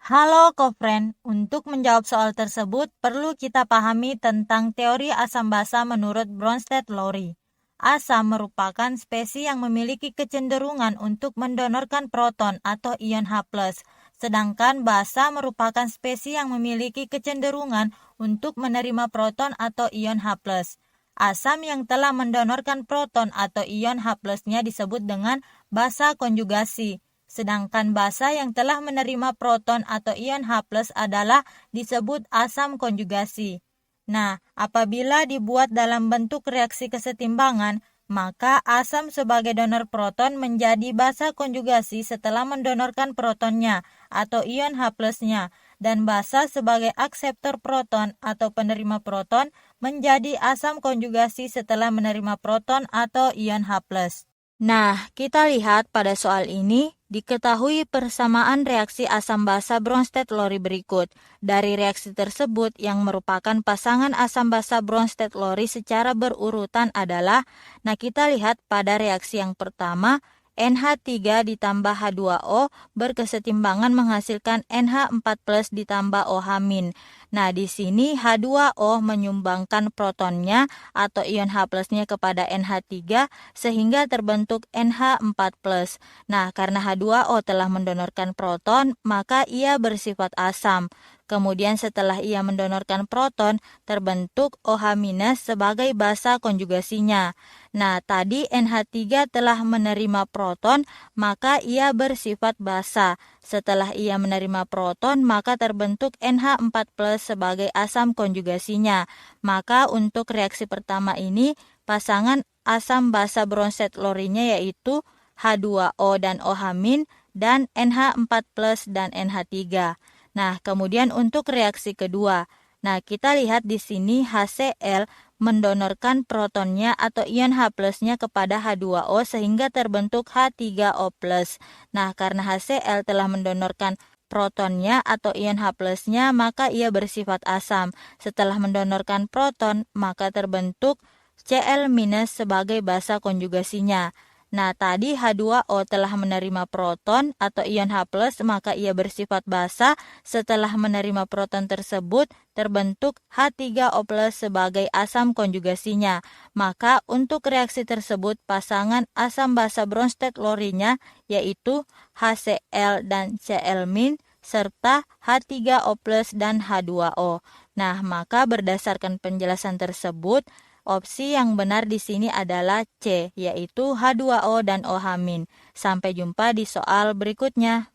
Halo Kofren, untuk menjawab soal tersebut perlu kita pahami tentang teori asam basa menurut Bronsted-Lowry. Asam merupakan spesies yang memiliki kecenderungan untuk mendonorkan proton atau ion H+, sedangkan basa merupakan spesies yang memiliki kecenderungan untuk menerima proton atau ion H+. Asam yang telah mendonorkan proton atau ion H+-nya disebut dengan basa konjugasi. Sedangkan basa yang telah menerima proton atau ion H+ adalah disebut asam konjugasi. Nah, apabila dibuat dalam bentuk reaksi kesetimbangan, maka asam sebagai donor proton menjadi basa konjugasi setelah mendonorkan protonnya atau ion H+-nya, dan basa sebagai akseptor proton atau penerima proton menjadi asam konjugasi setelah menerima proton atau ion H+. Nah, kita lihat pada soal ini, diketahui persamaan reaksi asam basa Bronsted-Lowry berikut. Dari reaksi tersebut yang merupakan pasangan asam basa Bronsted-Lowry secara berurutan adalah, nah kita lihat pada reaksi yang pertama, NH3 ditambah H2O berkesetimbangan menghasilkan NH4+ ditambah OH-. Nah, di sini H2O menyumbangkan protonnya atau ion H+-nya kepada NH3 sehingga terbentuk NH4+. Nah, karena H2O telah mendonorkan proton, maka ia bersifat asam. Kemudian setelah ia mendonorkan proton, terbentuk OH- sebagai basa konjugasinya. Nah, tadi NH3 telah menerima proton, maka ia bersifat basa. Setelah ia menerima proton, maka terbentuk NH4+ sebagai asam konjugasinya. Maka untuk reaksi pertama ini, pasangan asam basa Bronsted-Lowry-nya yaitu H2O dan OH- dan NH4+ dan NH3. Nah, kemudian untuk reaksi kedua. Nah, kita lihat di sini HCl mendonorkan protonnya atau ion H+-nya kepada H2O sehingga terbentuk H3O+. Nah, karena HCl telah mendonorkan protonnya atau ion H+-nya, maka ia bersifat asam. Setelah mendonorkan proton, maka terbentuk Cl- sebagai basa konjugasinya. Nah, tadi H2O telah menerima proton atau ion H+, maka ia bersifat basa. Setelah menerima proton tersebut, terbentuk H3O+ sebagai asam konjugasinya. Maka untuk reaksi tersebut, pasangan asam basa Bronsted-Lowry-nya yaitu HCl dan Cl- serta H3O+ dan H2O. Nah, maka berdasarkan penjelasan tersebut, opsi yang benar di sini adalah C, yaitu H2O dan OH-. Sampai jumpa di soal berikutnya.